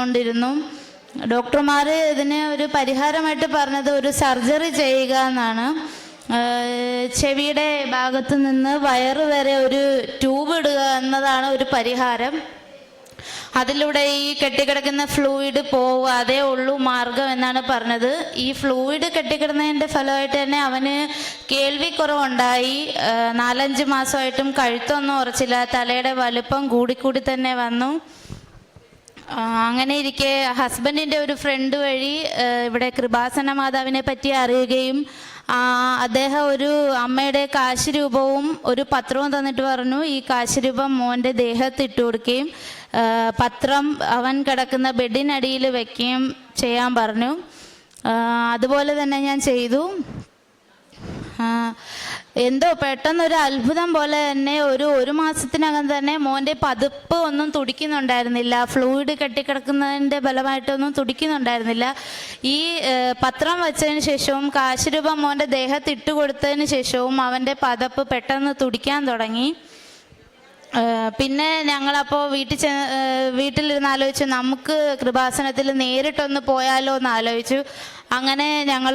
കൊണ്ടിരുന്നു. ഡോക്ടർമാർ ഇതിന് ഒരു പരിഹാരമായിട്ട് പറഞ്ഞത് ഒരു സർജറി ചെയ്യുക എന്നാണ്. ചെവിയുടെ ഭാഗത്ത് നിന്ന് വയറ് വരെ ഒരു ട്യൂബ് ഇടുക എന്നതാണ് ഒരു പരിഹാരം. അതിലൂടെ ഈ കെട്ടിക്കിടക്കുന്ന ഫ്ലൂയിഡ് പോവുക, അതേ ഉള്ളൂ മാർഗം എന്നാണ് പറഞ്ഞത്. ഈ ഫ്ലൂയിഡ് കെട്ടിക്കിടന്നതിൻ്റെ ഫലമായിട്ട് തന്നെ അവന് കേൾവിക്കുറവുണ്ടായി. 4-5 മാസമായിട്ടും കഴുത്തൊന്നും ഉറച്ചില്ല, തലയുടെ വലുപ്പം കൂടിക്കൂടി തന്നെ വന്നു. അങ്ങനെ ഇരിക്കെ ഹസ്ബൻഡിൻ്റെ ഒരു ഫ്രണ്ട് വഴി ഇവിടെ കൃപാസന മാതാവിനെ പറ്റി അറിയുകയും അദ്ദേഹം ഒരു അമ്മയുടെ കാശ് രൂപവും ഒരു പത്രവും തന്നിട്ട് പറഞ്ഞു ഈ കാശ് രൂപം മോൻ്റെ ദേഹത്ത് ഇട്ട് കൊടുക്കുകയും പത്രം അവൻ കിടക്കുന്ന ബെഡിനടിയിൽ വെക്കുകയും ചെയ്യാൻ പറഞ്ഞു. അതുപോലെ തന്നെ ഞാൻ ചെയ്തു. എന്തോ പെട്ടെന്നൊരു അത്ഭുതം പോലെ തന്നെ ഒരു മാസത്തിനകം തന്നെ മോൻ്റെ പതിപ്പ് ഒന്നും തുടിക്കുന്നുണ്ടായിരുന്നില്ല. ഫ്ലൂയിഡ് കെട്ടിക്കിടക്കുന്നതിൻ്റെ ഫലമായിട്ടൊന്നും തുടിക്കുന്നുണ്ടായിരുന്നില്ല. ഈ പത്രം വെച്ചതിന് ശേഷവും കാശ് രൂപം മോൻ്റെ ദേഹത്ത് ഇട്ട് കൊടുത്തതിന് ശേഷവും അവൻ്റെ പതപ്പ് പെട്ടെന്ന് തുടിക്കാൻ തുടങ്ങി. പിന്നെ ഞങ്ങളപ്പോൾ വീട്ടിലിരുന്ന് ആലോചിച്ചു നമുക്ക് കൃപാസനത്തിൽ നേരിട്ടൊന്ന് പോയാലോ എന്ന് ആലോചിച്ചു. അങ്ങനെ ഞങ്ങൾ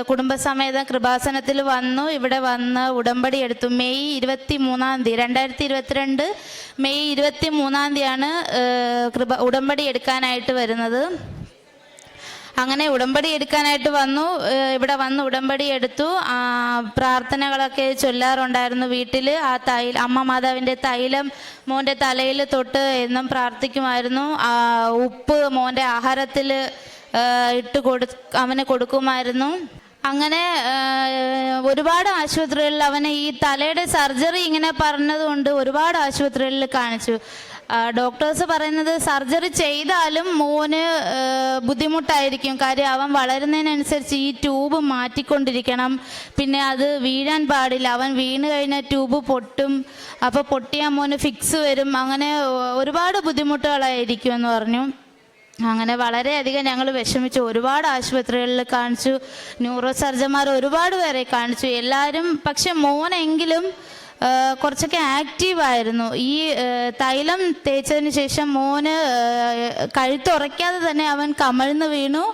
കുടുംബസമേതം കൃപാസനത്തിൽ വന്നു. ഇവിടെ വന്ന് ഉടമ്പടി എടുത്തു. മെയ് 23 2022 മെയ് 23 ഉടമ്പടി എടുക്കാനായിട്ട് വരുന്നത്. അങ്ങനെ ഉടമ്പടി എടുക്കാനായിട്ട് വന്നു. ഇവിടെ വന്ന് ഉടമ്പടി എടുത്തു. പ്രാർത്ഥനകളൊക്കെ ചൊല്ലാറുണ്ടായിരുന്നു വീട്ടിൽ. അമ്മ മാതാവിൻ്റെ തൈലം മോൻ്റെ തലയിൽ തൊട്ട് എന്നും പ്രാർത്ഥിക്കുമായിരുന്നു. ഉപ്പ് മോൻ്റെ ആഹാരത്തിൽ അവന് കൊടുക്കുമായിരുന്നു. അങ്ങനെ ഒരുപാട് ആശുപത്രികളിൽ അവനെ ഈ തലയുടെ സർജറി ഇങ്ങനെ പറഞ്ഞതുകൊണ്ട് ഒരുപാട് ആശുപത്രികളിൽ കാണിച്ചു. ഡോക്ടേഴ്സ് പറയുന്നത് സർജറി ചെയ്താലും മോന് ബുദ്ധിമുട്ടായിരിക്കും. കാര്യം അവൻ വളരുന്നതിനനുസരിച്ച് ഈ ട്യൂബ് മാറ്റിക്കൊണ്ടിരിക്കണം. പിന്നെ അത് വീഴാൻ പാടില്ല. അവൻ വീണ് കഴിഞ്ഞാൽ ട്യൂബ് പൊട്ടും. അപ്പോൾ പൊട്ടിയാൽ മോന് ഫിക്സ് വരും. അങ്ങനെ ഒരുപാട് ബുദ്ധിമുട്ടുകളായിരിക്കും എന്ന് പറഞ്ഞു. അങ്ങനെ വളരെയധികം ഞങ്ങൾ വിഷമിച്ചു. ഒരുപാട് ആശുപത്രികളിൽ കാണിച്ചു. ന്യൂറോ സർജന്മാർ ഒരുപാട് പേരെ കാണിച്ചു. എല്ലാവരും പക്ഷെ മോനെങ്കിലും കുറച്ചൊക്കെ ആക്റ്റീവായിരുന്നു. ഈ തൈലം തേച്ചതിന് ശേഷം മോന് കഴുത്തുറയ്ക്കാതെ തന്നെ അവൻ കമഴ്ന്ന് വീണു.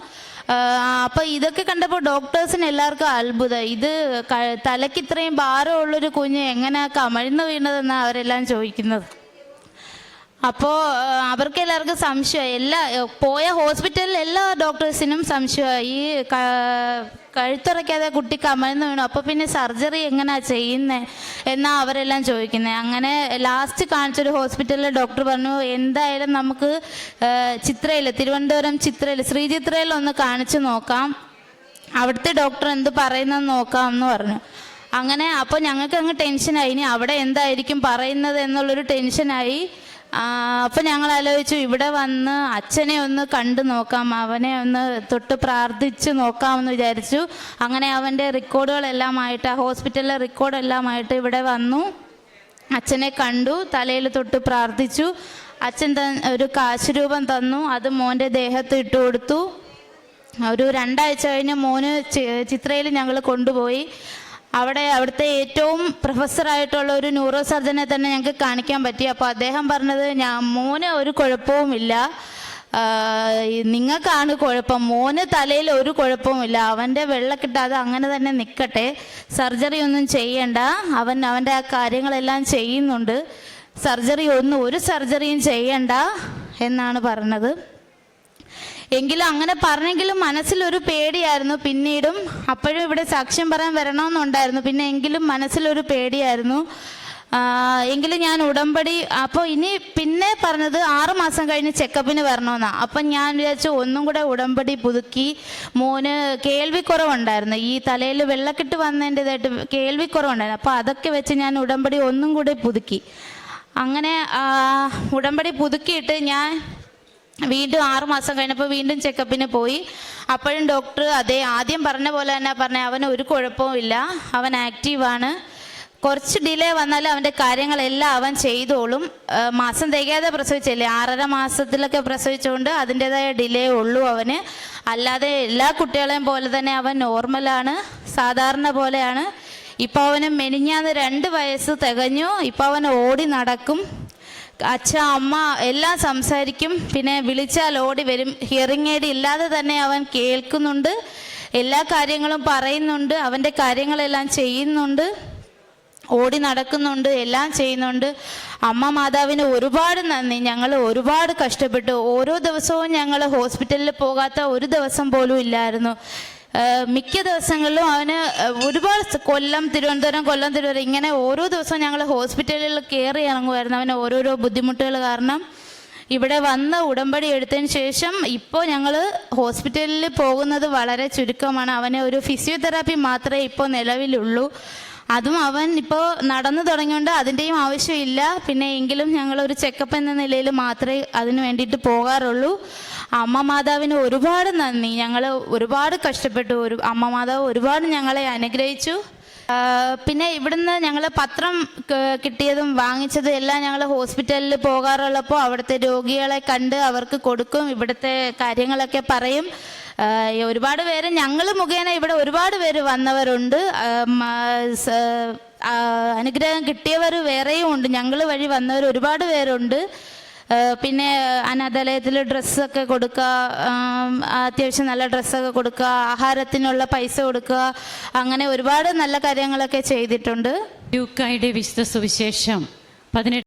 അപ്പോൾ ഇതൊക്കെ കണ്ടപ്പോൾ ഡോക്ടേഴ്സിന് എല്ലാവർക്കും അത്ഭുതം. ഇത് തലയ്ക്ക് ഇത്രയും ഭാരമുള്ളൊരു കുഞ്ഞ് എങ്ങനെ കമഴ്ന്ന് വീണതെന്നാണ് അവരെല്ലാം ചോദിക്കുന്നത്. അപ്പോൾ അവർക്ക് എല്ലാവർക്കും സംശയമായി. പോയ ഹോസ്പിറ്റലിൽ എല്ലാ ഡോക്ടേഴ്സിനും സംശയമായി ഈ കഴുത്തുറയ്ക്കാതെ കുട്ടി കമഴ്ന്ന് വീണു. അപ്പോൾ പിന്നെ സർജറി എങ്ങനെയാണ് ചെയ്യുന്നത് എന്നാണ് അവരെല്ലാം ചോദിക്കുന്നത്. അങ്ങനെ ലാസ്റ്റ് കാണിച്ചൊരു ഹോസ്പിറ്റലിലെ ഡോക്ടർ പറഞ്ഞു എന്തായാലും നമുക്ക് തിരുവനന്തപുരം ശ്രീ ചിത്രയിൽ ഒന്ന് കാണിച്ചു നോക്കാം, അവിടുത്തെ ഡോക്ടർ എന്ത് പറയുന്നതെന്ന് നോക്കാം എന്ന് പറഞ്ഞു. അങ്ങനെ അപ്പോൾ ഞങ്ങൾക്ക് അങ്ങ് ടെൻഷനായി. ഇനി അവിടെ എന്തായിരിക്കും പറയുന്നത് എന്നുള്ളൊരു ടെൻഷനായി. അപ്പം ഞങ്ങൾ ആലോചിച്ചു ഇവിടെ വന്ന് അച്ഛനെ ഒന്ന് കണ്ടു നോക്കാം, അവനെ ഒന്ന് തൊട്ട് പ്രാർത്ഥിച്ച് നോക്കാമെന്ന് വിചാരിച്ചു. അങ്ങനെ അവൻ്റെ റെക്കോർഡുകളെല്ലാമായിട്ട് ഹോസ്പിറ്റലിലെ റെക്കോർഡെല്ലാമായിട്ട് ഇവിടെ വന്നു. അച്ഛനെ കണ്ടു, തലയിൽ തൊട്ട് പ്രാർത്ഥിച്ചു. അച്ഛൻ ഒരു കാശ് രൂപം തന്നു. അത് മോൻ്റെ ദേഹത്ത് ഇട്ട് കൊടുത്തു. ഒരു 2 ആഴ്ച കഴിഞ്ഞ് മോന് ചിത്രയിൽ ഞങ്ങൾ കൊണ്ടുപോയി. അവിടുത്തെ ഏറ്റവും പ്രൊഫസറായിട്ടുള്ള ഒരു ന്യൂറോ സർജനെ തന്നെ ഞങ്ങൾക്ക് കാണിക്കാൻ പറ്റി. അപ്പോൾ അദ്ദേഹം പറഞ്ഞത് മോന് ഒരു കുഴപ്പവുമില്ല, നിങ്ങൾക്കാണ് കുഴപ്പം, മോന് തലയിൽ ഒരു കുഴപ്പവുമില്ല, അവൻ്റെ വെള്ളക്കെട്ടാതെ അങ്ങനെ തന്നെ നിൽക്കട്ടെ, സർജറി ഒന്നും ചെയ്യണ്ട, അവൻ്റെ ആ കാര്യങ്ങളെല്ലാം ചെയ്യുന്നുണ്ട്, ഒരു സർജറിയും ചെയ്യണ്ട എന്നാണ് പറഞ്ഞത്. എങ്കിലും അങ്ങനെ പറഞ്ഞെങ്കിലും മനസ്സിലൊരു പേടിയായിരുന്നു. പിന്നീടും അപ്പോഴും ഇവിടെ സാക്ഷ്യം പറയാൻ വരണമെന്നുണ്ടായിരുന്നു. എങ്കിലും മനസ്സിലൊരു പേടിയായിരുന്നു. എങ്കിലും ഞാൻ ഉടമ്പടി അപ്പോൾ പിന്നെ പറഞ്ഞത് 6 മാസം കഴിഞ്ഞ് ചെക്കപ്പിന് വരണമെന്നാണ്. അപ്പം ഞാൻ വിചാരിച്ചു ഒന്നും കൂടെ ഉടമ്പടി പുതുക്കി. മോന് കേൾവിക്കുറവുണ്ടായിരുന്നു, ഈ തലയിൽ വെള്ളക്കെട്ട് വന്നതിൻ്റെതായിട്ട് കേൾവിക്കുറവുണ്ടായിരുന്നു. അപ്പോൾ അതൊക്കെ വെച്ച് ഞാൻ ഉടമ്പടി ഒന്നും കൂടെ പുതുക്കി. അങ്ങനെ ഉടമ്പടി പുതുക്കിയിട്ട് ഞാൻ വീണ്ടും 6 മാസം കഴിഞ്ഞപ്പോൾ വീണ്ടും ചെക്കപ്പിന് പോയി. അപ്പോഴും ഡോക്ടർ ആദ്യം പറഞ്ഞ പോലെ തന്നെ പറഞ്ഞത് അവന് ഒരു കുഴപ്പവും ഇല്ല, അവൻ ആക്റ്റീവാണ്, കുറച്ച് ഡിലേ വന്നാലും അവൻ്റെ കാര്യങ്ങളെല്ലാം അവൻ ചെയ്തോളും. മാസം തികയാതെ പ്രസവിച്ചല്ലേ, 6.5 മാസത്തിലൊക്കെ പ്രസവിച്ചുകൊണ്ട് അതിൻ്റെതായ ഡിലേ ഉള്ളൂ അവന്. അല്ലാതെ എല്ലാ കുട്ടികളെയും പോലെ തന്നെ അവൻ നോർമലാണ്, സാധാരണ പോലെയാണ്. ഇപ്പോൾ അവന് മെനിഞ്ഞാന്ന് 2 വയസ്സ് തികഞ്ഞു. ഇപ്പോൾ അവൻ ഓടി നടക്കും. അച്ഛ അമ്മ എല്ലാം സംസാരിക്കും. പിന്നെ വിളിച്ചാൽ ഓടി വരും. ഹിയറിംഗ് എയ്ഡ് ഇല്ലാതെ തന്നെ അവൻ കേൾക്കുന്നുണ്ട്, എല്ലാ കാര്യങ്ങളും പറയുന്നുണ്ട്, അവൻ്റെ കാര്യങ്ങളെല്ലാം ചെയ്യുന്നുണ്ട്, ഓടി നടക്കുന്നുണ്ട്, എല്ലാം ചെയ്യുന്നുണ്ട്. അമ്മ മാതാവിന് ഒരുപാട് നന്ദി. ഞങ്ങൾ ഒരുപാട് കഷ്ടപ്പെട്ടു. ഓരോ ദിവസവും ഞങ്ങൾ ഹോസ്പിറ്റലിൽ പോകാത്ത ഒരു ദിവസം പോലും ഇല്ലായിരുന്നു. മിക്ക ദിവസങ്ങളിലും അവന് ഒരുപാട് തിരുവനന്തപുരം ഇങ്ങനെ ഓരോ ദിവസവും ഞങ്ങൾ ഹോസ്പിറ്റലിൽ കയറി ഇറങ്ങുമായിരുന്നു. അവന് ഓരോരോ ബുദ്ധിമുട്ടുകൾ കാരണം. ഇവിടെ വന്ന് ഉടമ്പടി എടുത്തതിന് ശേഷം ഇപ്പോൾ ഞങ്ങൾ ഹോസ്പിറ്റലിൽ പോകുന്നത് വളരെ ചുരുക്കമാണ്. അവന് ഒരു ഫിസിയോതെറാപ്പി മാത്രമേ ഇപ്പോൾ നിലവിലുള്ളൂ. അതും അവൻ ഇപ്പോൾ നടന്നു തുടങ്ങിയോണ്ട് അതിൻ്റെയും ആവശ്യമില്ല. പിന്നെ എങ്കിലും ഞങ്ങളൊരു ചെക്കപ്പ് എന്ന നിലയിൽ മാത്രമേ അതിന് വേണ്ടിയിട്ട് പോകാറുള്ളൂ. അമ്മ മാതാവിന് ഒരുപാട് നന്ദി. ഞങ്ങൾ ഒരുപാട് കഷ്ടപ്പെട്ടു. അമ്മ മാതാവ് ഒരുപാട് ഞങ്ങളെ അനുഗ്രഹിച്ചു. പിന്നെ ഇവിടുന്ന് ഞങ്ങൾ പത്രം കിട്ടിയതും വാങ്ങിച്ചതും എല്ലാം ഞങ്ങൾ ഹോസ്പിറ്റലിൽ പോകാറുള്ളപ്പോൾ അവിടുത്തെ രോഗികളെ കണ്ട് അവർക്ക് കൊടുക്കും, ഇവിടുത്തെ കാര്യങ്ങളൊക്കെ പറയും. ഒരുപാട് പേര് ഞങ്ങൾ മുഖേന ഇവിടെ ഒരുപാട് പേര് വന്നവരുണ്ട്. അനുഗ്രഹം കിട്ടിയവർ വേറെയും ഉണ്ട്. ഞങ്ങൾ വഴി വന്നവർ ഒരുപാട് പേരുണ്ട്. പിന്നെ അനാഥാലയത്തിൽ ഡ്രസ്സൊക്കെ കൊടുക്കുക, അത്യാവശ്യം നല്ല ഡ്രസ്സൊക്കെ കൊടുക്കുക, ആഹാരത്തിനുള്ള പൈസ കൊടുക്കുക, അങ്ങനെ ഒരുപാട് നല്ല കാര്യങ്ങളൊക്കെ ചെയ്തിട്ടുണ്ട്. ലൂക്കായുടെ വിശുദ്ധ സുവിശേഷം 18